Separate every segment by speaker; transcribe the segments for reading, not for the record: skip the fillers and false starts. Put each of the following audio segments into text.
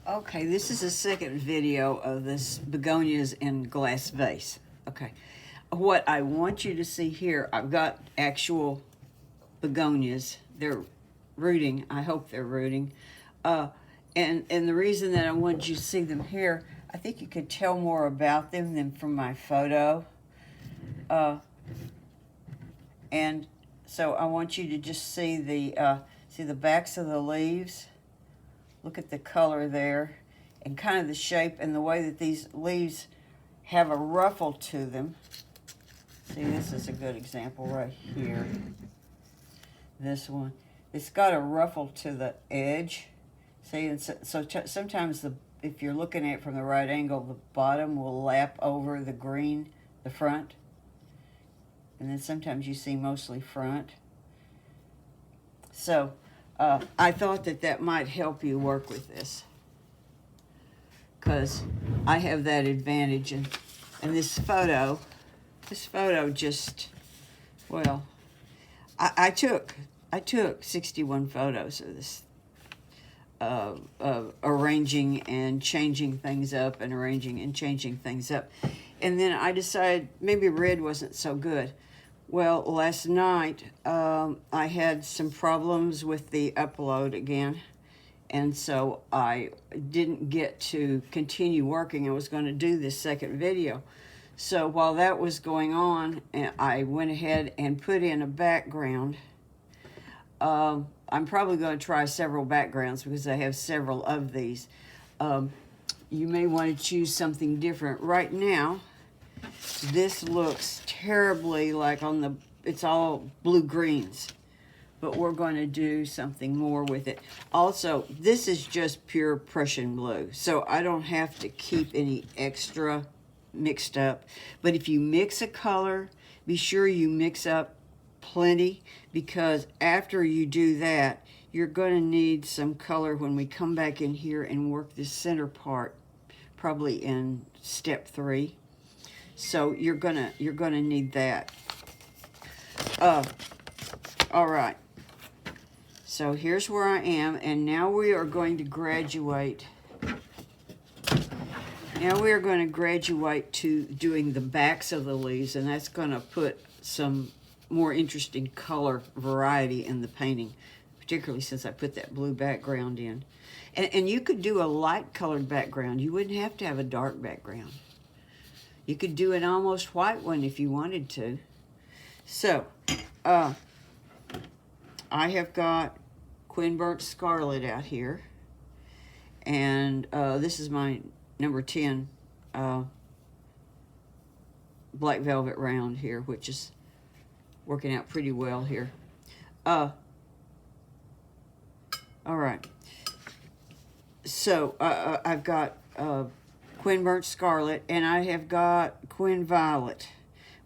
Speaker 1: Okay, this is the second video of this begonias in glass vase. Okay, what I want you to see here, I've got actual begonias. They're rooting. I hope they're rooting. And the reason that I want you to see them here, I think you could tell more about them than from my photo. And so I want you to just see the backs of the leaves. Look at the color there and kind of the shape and the way that these leaves have a ruffle to them. See, this is a good example right here. This one. It's got a ruffle to the edge. See, and sometimes if you're looking at it from the right angle, the bottom will lap over the green, the front. And then sometimes you see mostly front. So, I thought that might help you work with this, because I have that advantage, and this photo just, well, I took 61 photos of this, arranging and changing things up and arranging and changing things up, and then I decided maybe red wasn't so good. Well, last night I had some problems with the upload again, and so I didn't get to continue working. I was going to do this second video. So while that was going on, I went ahead and put in a background. I'm probably going to try several backgrounds because I have several of these. You may want to choose something different. Right now, this looks terribly like it's all blue-greens, but we're going to do something more with it. Also, this is just pure Prussian blue, so I don't have to keep any extra mixed up. But if you mix a color, be sure you mix up plenty, because after you do that, you're going to need some color when we come back in here and work this center part, probably in step 3. So you're gonna need that. All right. So here's where I am, and now we are going to graduate. Now we are going to graduate to doing the backs of the leaves, and that's going to put some more interesting color variety in the painting, particularly since I put that blue background in. And you could do a light colored background. You wouldn't have to have a dark background. You could do an almost white one if you wanted to. So, I have got Queen Burnt Scarlet out here. And this is my number 10 Black Velvet Round here, which is working out pretty well here. All right. So, I've got Queen Burnt Scarlet, and I have got Queen Violet,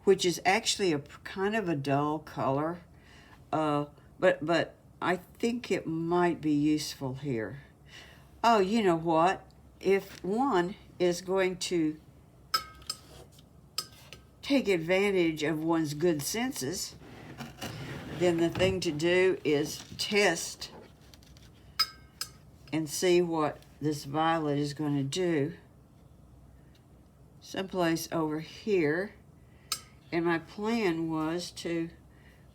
Speaker 1: which is actually a kind of a dull color, but I think it might be useful here. Oh, you know what? If one is going to take advantage of one's good senses, then the thing to do is test and see what this violet is going to do someplace over here. And my plan was to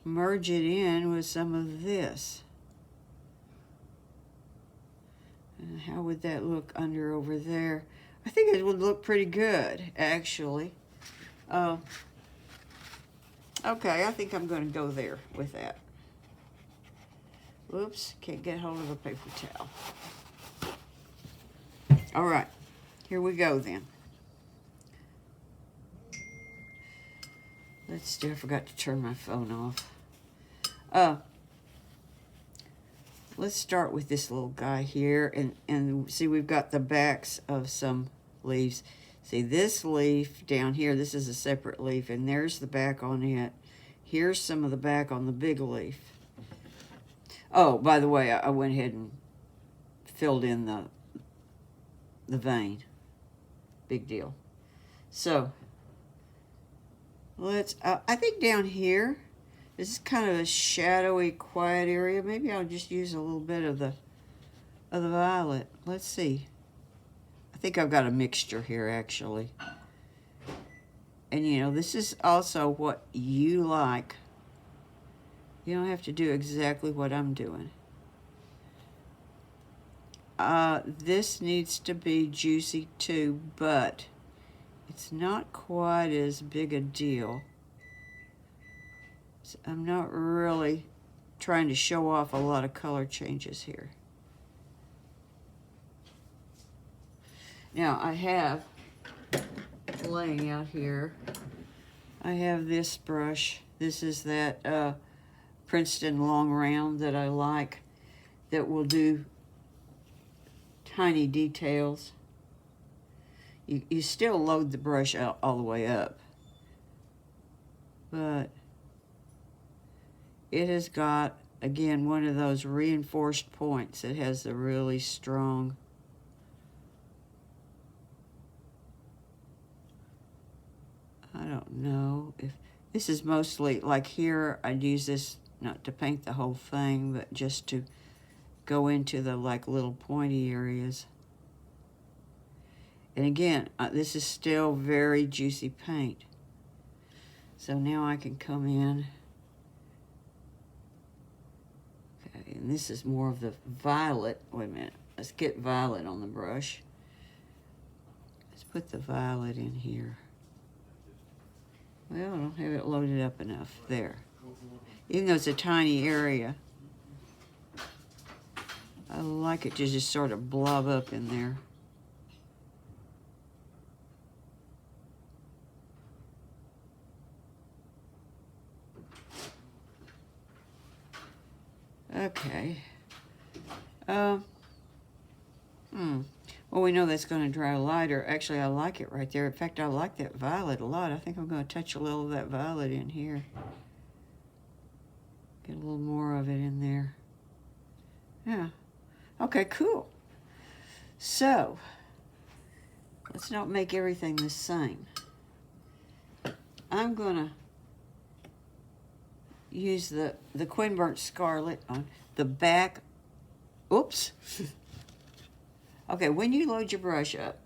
Speaker 1: merge it in with some of this. And how would that look under over there? I think it would look pretty good, actually. Okay, I think I'm going to go there with that. Whoops, can't get hold of a paper towel. All right, here we go then. Let's do, I forgot to turn my phone off. Let's start with this little guy here, and see, we've got the backs of some leaves. See, this leaf down here, this is a separate leaf, and there's the back on it. Here's some of the back on the big leaf. Oh, by the way, I went ahead and filled in the vein. Big deal. So, let's, I think down here, this is kind of a shadowy, quiet area. Maybe I'll just use a little bit of the violet. Let's see. think I've got a mixture here, actually. And, you know, this is also what you like. You don't have to do exactly what I'm doing. This needs to be juicy too, but it's not quite as big a deal. So I'm not really trying to show off a lot of color changes here. Now I have, laying out here, I have this brush. This is that Princeton long round that I like, that will do tiny details. You still load the brush out all the way up, but it has got, again, one of those reinforced points. It has the really strong, I don't know if this is mostly, like here I'd use this not to paint the whole thing, but just to go into the like little pointy areas. And again, this is still very juicy paint. So now I can come in. Okay, and this is more of the violet. Wait a minute. Let's get violet on the brush. Let's put the violet in here. Well, I don't have it loaded up enough. There. Even though it's a tiny area, I like it to just sort of blob up in there. Okay. Well, we know that's going to dry lighter. Actually, I like it right there. In fact, I like that violet a lot. I think I'm going to touch a little of that violet in here. Get a little more of it in there. Yeah. Okay, cool. So, let's not make everything the same. I'm going to use the Queen Burnt Scarlet on the back. Oops. Okay, when you load your brush up,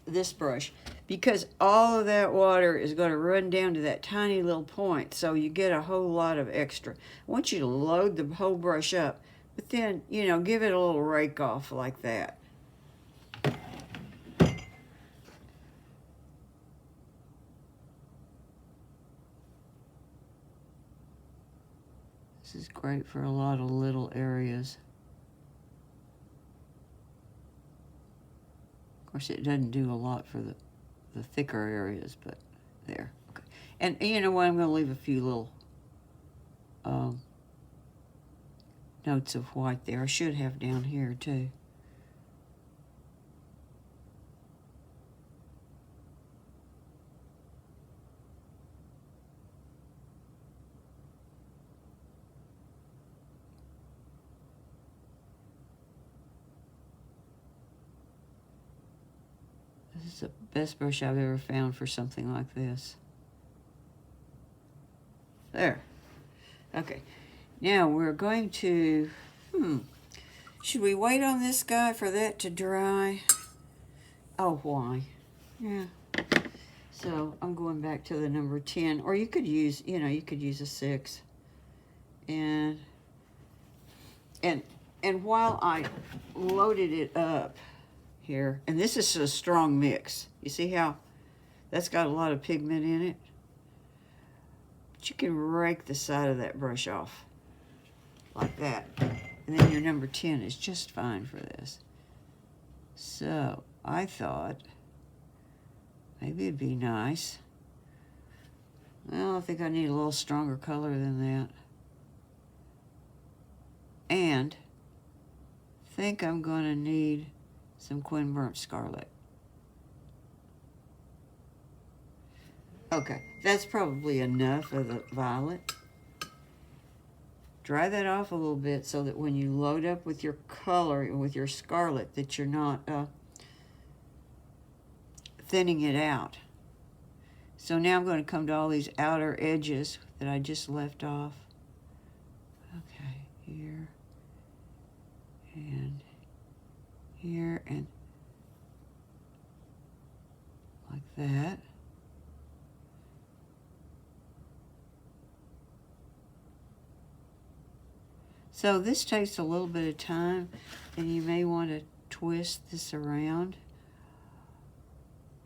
Speaker 1: this brush, because all of that water is going to run down to that tiny little point, so you get a whole lot of extra. I want you to load the whole brush up, but then, you know, give it a little rake off like that. This is great for a lot of little areas. Of course, it doesn't do a lot for the thicker areas, but there. Okay. And you know what? I'm going to leave a few little notes of white there. I should have down here, too. This is the best brush I've ever found for something like this. There. Okay. Now we're going to, should we wait on this guy for that to dry? Oh, why? Yeah. So I'm going back to the number 10, or you could use, you know, you could use a 6. And while I loaded it up here, and this is a strong mix. You see how that's got a lot of pigment in it? But you can rake the side of that brush off like that. And then your number 10 is just fine for this. So I thought maybe it'd be nice. Well, I think I need a little stronger color than that. And I think I'm going to need some Queen Burnt Scarlet. Okay, that's probably enough of the violet. Dry that off a little bit so that when you load up with your color and with your scarlet, that you're not thinning it out. So now I'm going to come to all these outer edges that I just left off. Okay, here and here and like that. So this takes a little bit of time, and you may want to twist this around.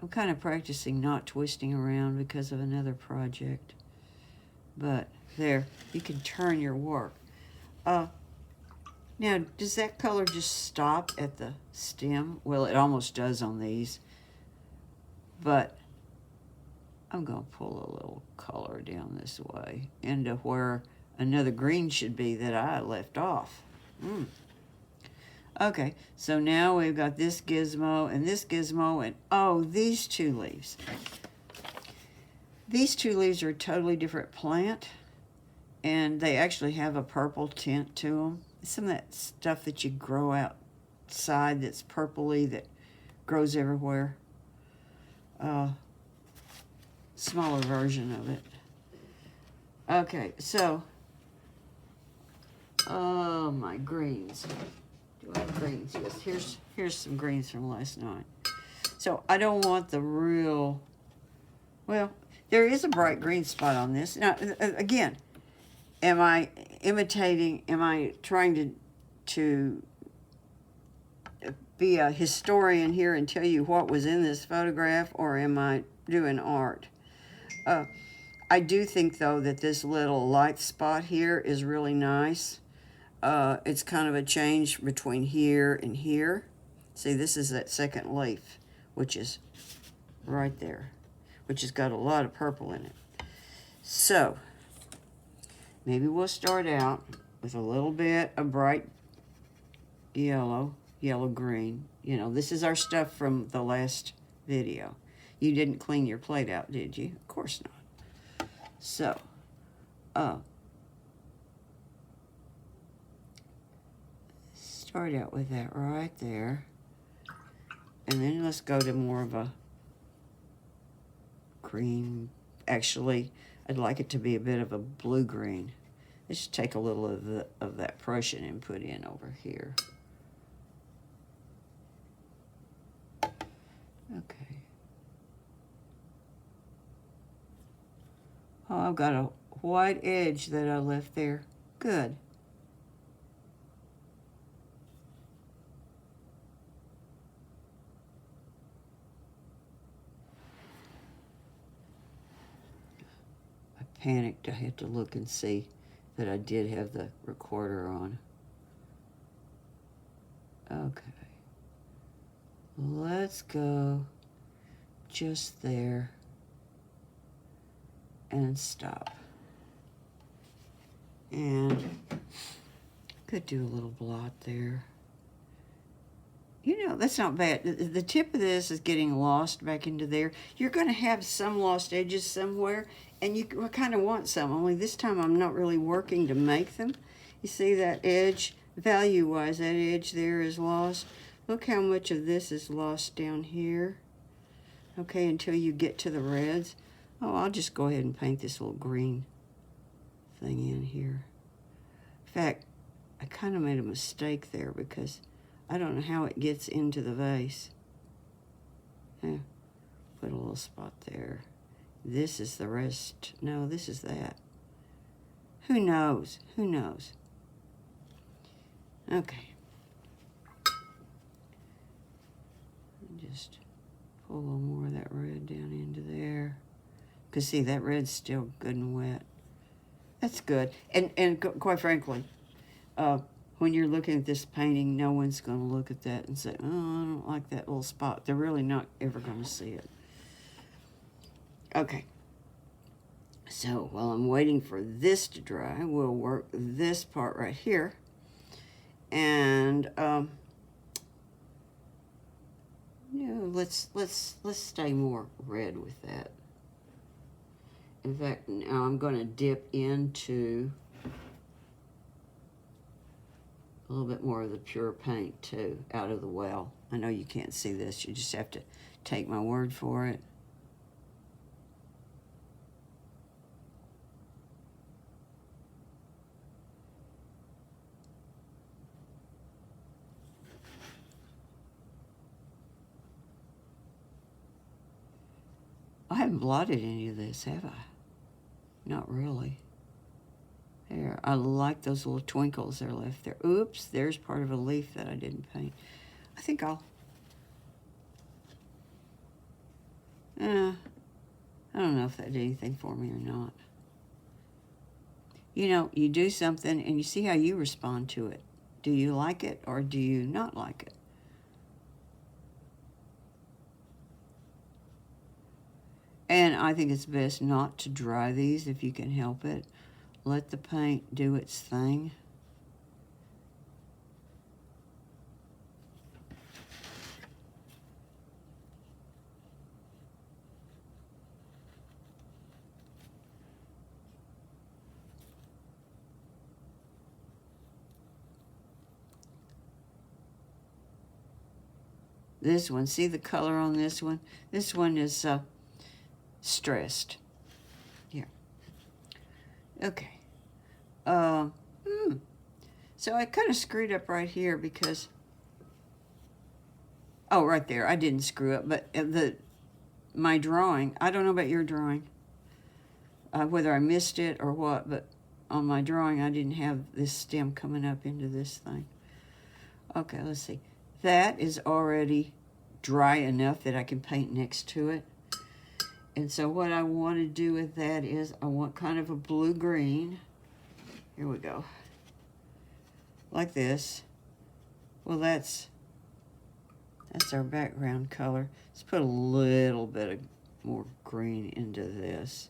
Speaker 1: I'm kind of practicing not twisting around because of another project. But there, you can turn your work. Now, does that color just stop at the stem? Well, it almost does on these. But I'm going to pull a little color down this way into where another green should be that I left off. Okay, so now we've got this gizmo, and oh, these two leaves. These two leaves are a totally different plant, and they actually have a purple tint to them. Some of that stuff that you grow outside that's purpley that grows everywhere. Smaller version of it. Okay, so, oh, my greens. Do I have greens? Yes, here's some greens from last night. So I don't want the real, well, there is a bright green spot on this. Now, again, am I trying to be a historian here and tell you what was in this photograph, or am I doing art? I do think, though, that this little light spot here is really nice. It's kind of a change between here and here. See, this is that second leaf, which is right there, which has got a lot of purple in it. So, maybe we'll start out with a little bit of bright yellow-green. You know, this is our stuff from the last video. You didn't clean your plate out, did you? Of course not. So, start out with that right there. And then let's go to more of a green. Actually, I'd like it to be a bit of a blue-green. Let's just take a little of that Prussian and put in over here. Okay. Oh, I've got a white edge that I left there. Good. I panicked. I had to look and see that I did have the recorder on. Okay. Let's go just there and stop. And could do a little blot there. You know, that's not bad. The tip of this is getting lost back into there. You're going to have some lost edges somewhere, and you kind of want some, only this time I'm not really working to make them. You see that edge? Value-wise, that edge there is lost. Look how much of this is lost down here. Okay, until you get to the reds. Oh, I'll just go ahead and paint this little green thing in here. In fact, I kind of made a mistake there because I don't know how it gets into the vase. Yeah, put a little spot there. This is the rest. No, this is that. Who knows? Who knows? Okay. Just pull a little more of that red down into there. Because, see, that red's still good and wet. That's good. And quite frankly, when you're looking at this painting, no one's going to look at that and say, oh, I don't like that little spot. They're really not ever going to see it. Okay. So, while I'm waiting for this to dry, we'll work this part right here. And, yeah, let's stay more red with that. In fact, now I'm going to dip into a little bit more of the pure paint, too, out of the well. I know you can't see this. You just have to take my word for it. I haven't blotted any of this, have I? Not really. There, I like those little twinkles that are left there. Oops, there's part of a leaf that I didn't paint. I think I'll... I don't know if that did anything for me or not. You know, you do something and you see how you respond to it. Do you like it or do you not like it? And I think it's best not to dry these if you can help it. Let the paint do its thing. This one, see the color on this one? This one is stressed. Yeah. Okay. So I kind of screwed up right here because, oh, right there, I didn't screw up, but my drawing, I don't know about your drawing, whether I missed it or what, but on my drawing I didn't have this stem coming up into this thing. Okay, let's see. That is already dry enough that I can paint next to it. And so what I want to do with that is I want kind of a blue-green. Here we go. Like this. Well, that's our background color. Let's put a little bit of more green into this.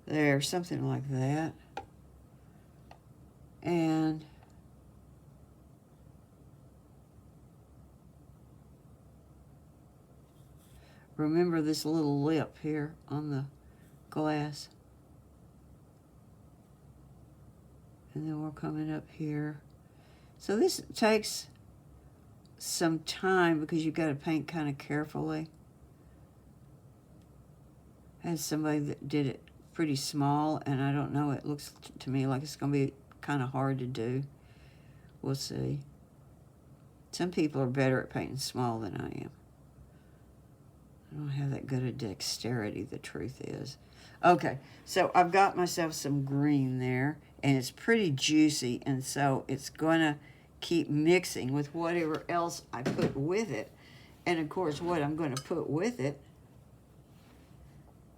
Speaker 1: There, something like that. And remember this little lip here on the glass. And then we're coming up here. So this takes some time because you've got to paint kind of carefully. I had somebody that did it pretty small, and I don't know, it looks to me like it's going to be kind of hard to do. We'll see. Some people are better at painting small than I am. I don't have that good a dexterity, the truth is. Okay, so I've got myself some green there, and it's pretty juicy, and so it's going to keep mixing with whatever else I put with it. And, of course, what I'm going to put with it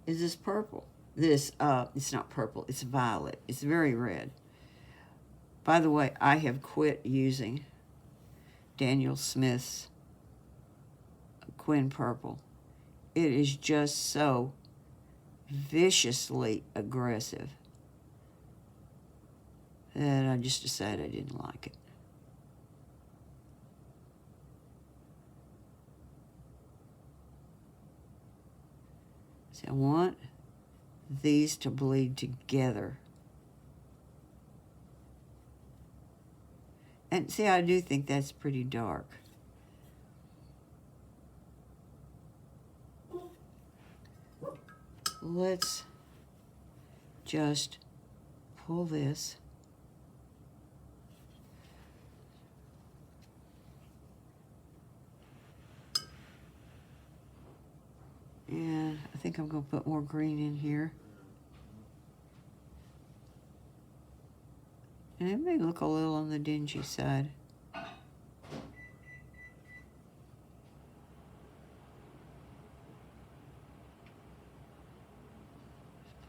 Speaker 1: is this purple. This, it's not purple, it's violet. It's very red. By the way, I have quit using Daniel Smith's Quinn Purple. It is just so viciously aggressive that I just decided I didn't like it. See, I want these to bleed together. And see, I do think that's pretty dark. Let's just pull this. And I think I'm going to put more green in here. And it may look a little on the dingy side. Put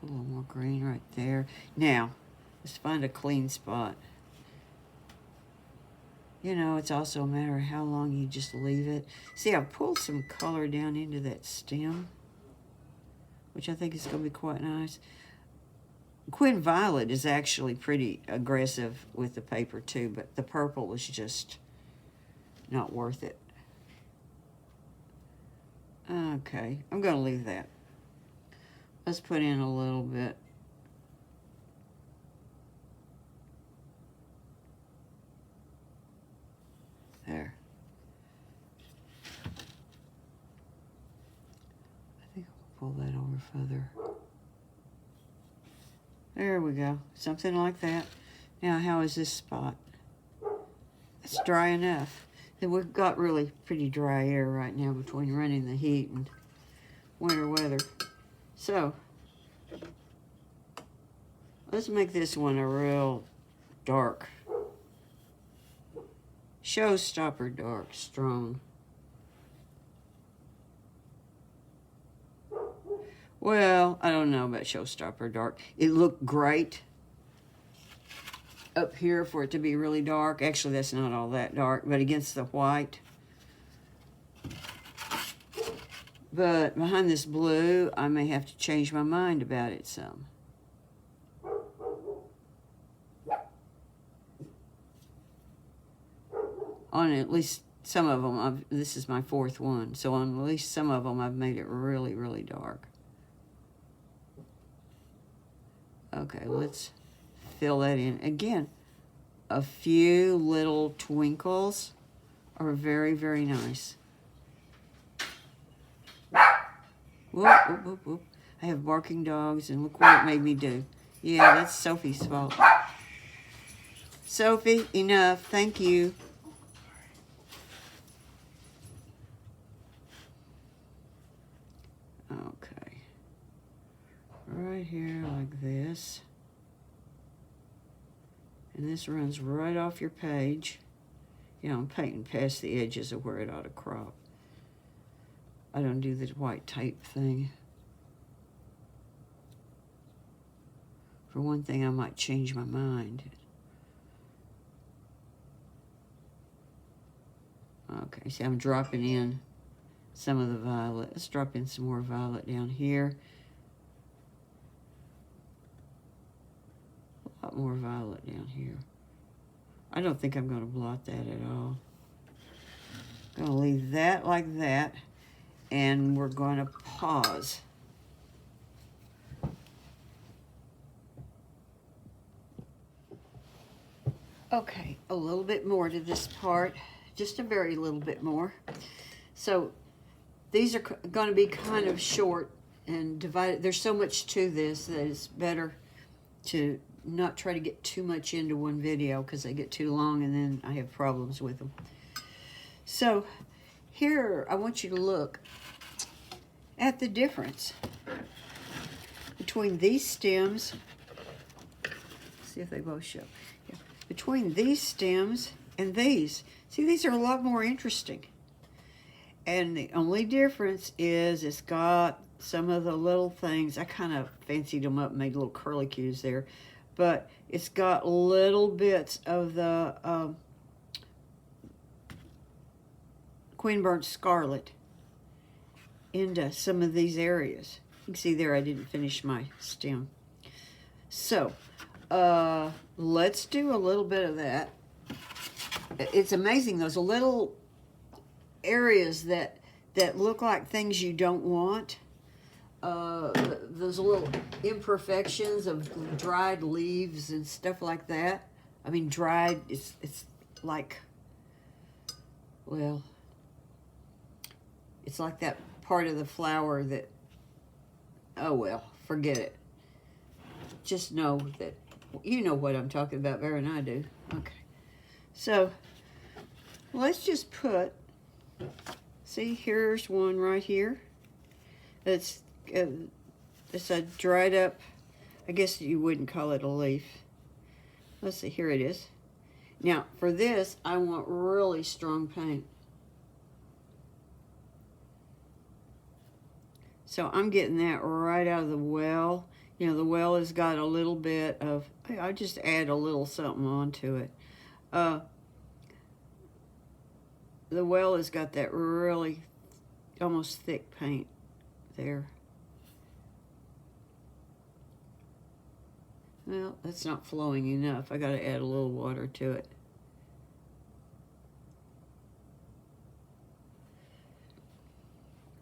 Speaker 1: a little more green right there. Now, let's find a clean spot. You know, it's also a matter of how long you just leave it. See, I've pulled some color down into that stem, which I think is going to be quite nice. Quinn Violet is actually pretty aggressive with the paper too, but the purple is just not worth it. Okay, I'm going to leave that. Let's put in a little bit. There. I think I'll pull that over further. There we go. Something like that. Now, how is this spot? It's dry enough. And we've got really pretty dry air right now between running the heat and winter weather. So, let's make this one a real dark. Showstopper dark, strong. Well, I don't know about Showstopper dark. It looked great up here for it to be really dark. Actually, that's not all that dark, but against the white. But behind this blue, I may have to change my mind about it some. On at least some of them, this is my fourth one, so on at least some of them, I've made it really, really dark. Okay, let's fill that in. Again, a few little twinkles are very, very nice. Whoop, whoop, whoop, whoop. I have barking dogs, and look what it made me do. Yeah, that's Sophie's fault. Sophie, enough. Thank you. Okay. Right here like this. And this runs right off your page. You know, I'm painting past the edges of where it ought to crop. I don't do the white tape thing. For one thing, I might change my mind. Okay, see, I'm dropping in some of the violet. Let's drop in some more violet down here. A lot more violet down here. I don't think I'm going to blot that at all. I'm going to leave that like that, and we're going to pause. Okay, a little bit more to this part, just a very little bit more. So these are going to be kind of short and divided. There's so much to this that it's better to not try to get too much into one video because they get too long and then I have problems with them. So here I want you to look at the difference between these stems. See if they both show. Yeah. Between these stems and these. See, these are a lot more interesting. And the only difference is it's got some of the little things. I kind of fancied them up and made little curlicues there. But it's got little bits of the Queen Burnt Scarlet into some of these areas. You can see there I didn't finish my stem. So, let's do a little bit of that. It's amazing, those little areas that look like things you don't want. Those little imperfections of dried leaves and stuff like that. I mean, dried, it's like, well, it's like that part of the flower that, oh well, forget it. Just know that, you know what I'm talking about better than I do. Okay. So, let's just put, see, here's one right here. It's a dried up, I guess you wouldn't call it a leaf. Let's see, here it is. Now, for this, I want really strong paint. So I'm getting that right out of the well. You know, the well has got a little bit of, I just add a little something onto it. The well has got that really almost thick paint there. Well, that's not flowing enough. I got to add a little water to it.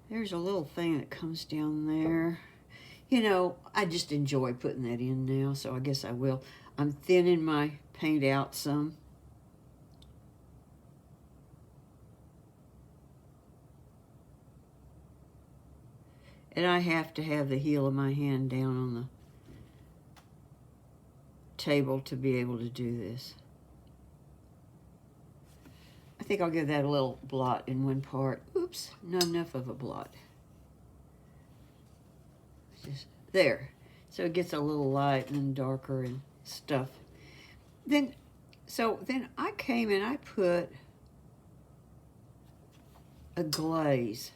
Speaker 1: There's a little thing that comes down there. You know, I just enjoy putting that in now, so I guess I will. I'm thinning my paint out some. And I have to have the heel of my hand down on the table to be able to do this. I think I'll give that a little blot in one part. Oops, not enough of a blot. Just there. So it gets a little light and darker and stuff. Then I came and I put a glaze.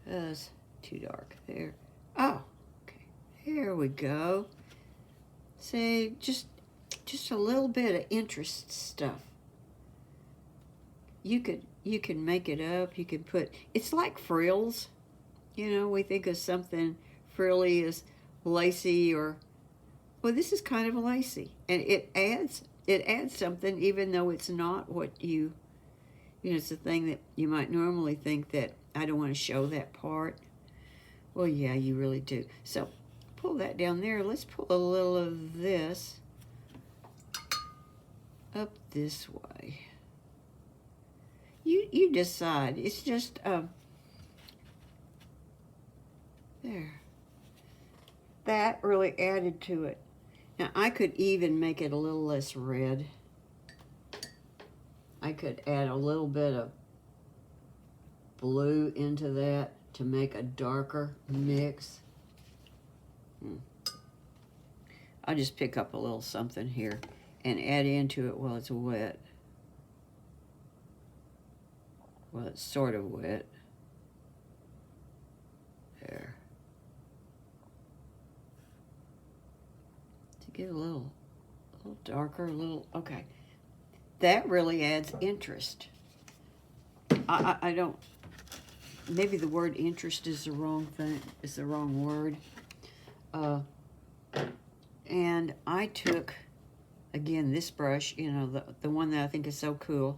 Speaker 1: That's too dark there. Oh, okay. Here we go. See, just a little bit of interest stuff. You can make it up. You can put, it's like frills. You know, we think of something frilly as lacy, or, well, this is kind of lacy, and it adds something, even though it's not what you know, it's a thing that you might normally think that I don't want to show that part. Well, yeah, you really do. So pull that down there. Let's pull a little of this up this way. You decide. It's just there. That really added to it. Now I could even make it a little less red. I could add a little bit of blue into that to make a darker mix. I'll just pick up a little something here and add into it while it's wet. Well, it's sort of wet. There. To get a little darker, a little, okay. That really adds interest. I don't, maybe the word interest is the wrong thing, is the wrong word. And I took, again, this brush, you know, the one that I think is so cool.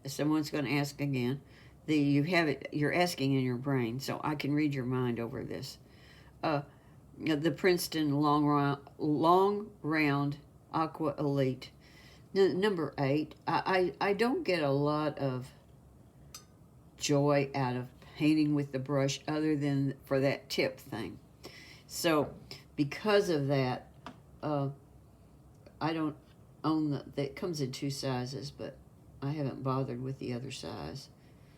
Speaker 1: Someone's going to ask again, you have it, you're asking in your brain, so I can read your mind over this. The Princeton Long Round Aqua Elite. Number 8, I don't get a lot of joy out of painting with the brush other than for that tip thing. So because of that, I don't own that comes in 2 sizes, but I haven't bothered with the other size.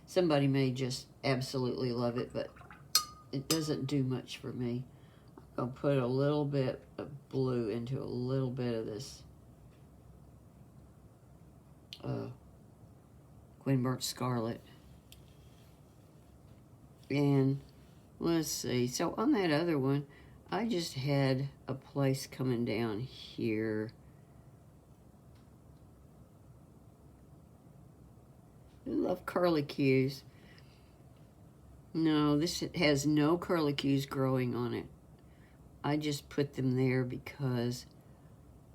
Speaker 1: Somebody may just absolutely love it, but it doesn't do much for me. I'll put a little bit of blue into a little bit of this Queen Burnt Scarlet. And let's see, so on that other one, I just had a place coming down here. I love curlicues. No, this has no curlicues growing on it. I just put them there because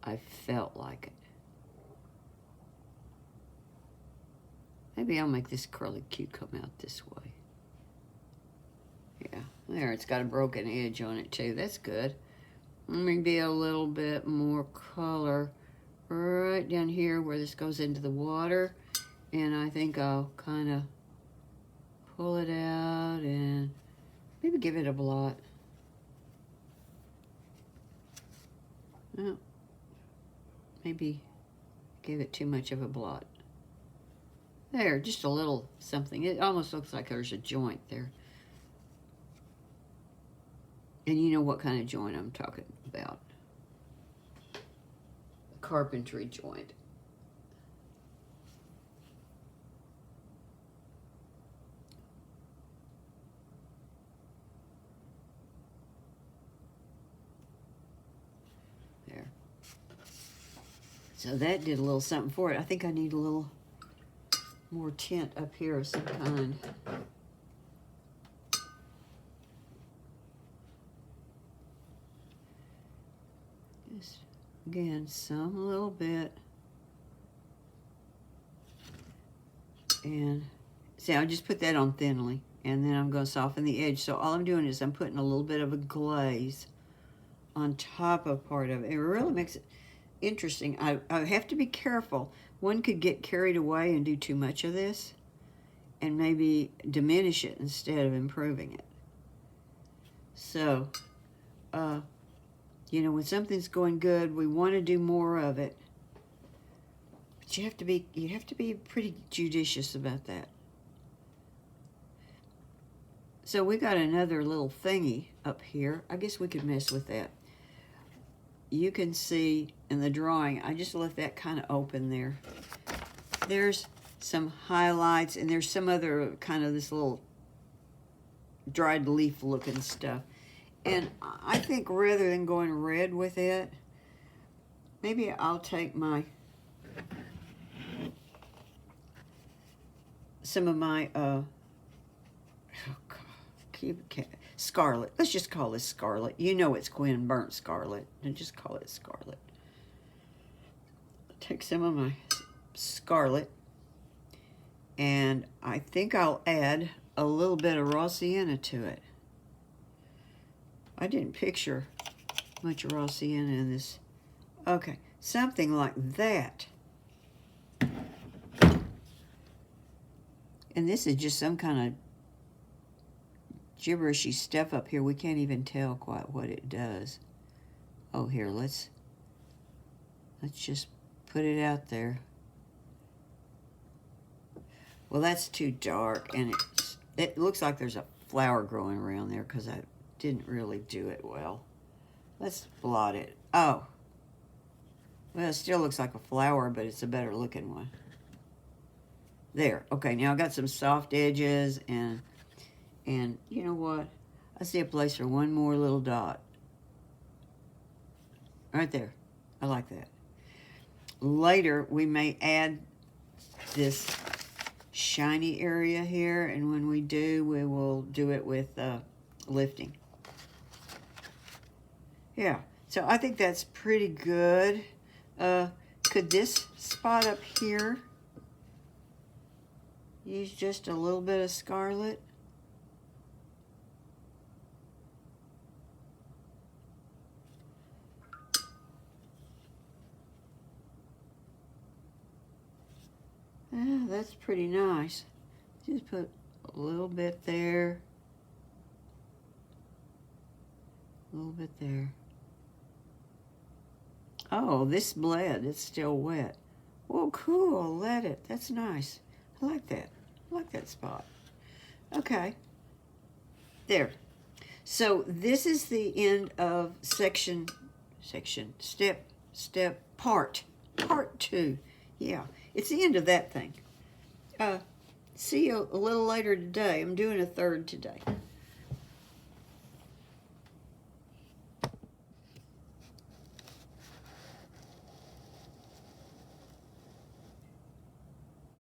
Speaker 1: I felt like it. Maybe I'll make this curlicue come out this way. Yeah, there, it's got a broken edge on it too. That's good. Maybe a little bit more color right down here where this goes into the water. And I think I'll kind of pull it out and maybe give it a blot. Oh, maybe give it too much of a blot. There, just a little something. It almost looks like there's a joint there. And you know what kind of joint I'm talking about. A carpentry joint. There. So that did a little something for it. I think I need a little more tint up here of some kind. Just, again, some little bit. And see, I just put that on thinly, and then I'm going to soften the edge. So all I'm doing is I'm putting a little bit of a glaze on top of part of it. It really makes it interesting. I have to be careful. One could get carried away and do too much of this and maybe diminish it instead of improving it. So, you know, when something's going good, we want to do more of it. But you have to be pretty judicious about that. So we got another little thingy up here. I guess we could mess with that. You can see in the drawing, I just left that kind of open there. There's some highlights, and there's some other kind of this little dried leaf looking stuff. And I think rather than going red with it, maybe I'll take some of my scarlet. Let's just call this scarlet. You know it's Quinn burnt scarlet, and just call it scarlet. Take some of my scarlet, and I think I'll add a little bit of raw sienna to it. I didn't picture much raw sienna in this. Okay, something like that. And this is just some kind of gibberishy stuff up here. We can't even tell quite what it does. Oh, here, let's just put it out there. Well, that's too dark, and it looks like there's a flower growing around there because I didn't really do it well. Let's blot it. Oh, well, it still looks like a flower, but it's a better looking one. There. Okay, now I got some soft edges, and you know what? I see a place for one more little dot. Right there. I like that. Later, we may add this shiny area here, and when we do, we will do it with lifting. Yeah, so I think that's pretty good. Could this spot up here use just a little bit of scarlet? Yeah, that's pretty nice. Just put a little bit there. A little bit there. Oh, this bled. It's still wet. Well, cool. Let it. That's nice. I like that. I like that spot. Okay. There. So this is the end of part 2. Yeah, it's the end of that thing. See you a little later today. I'm doing a third today.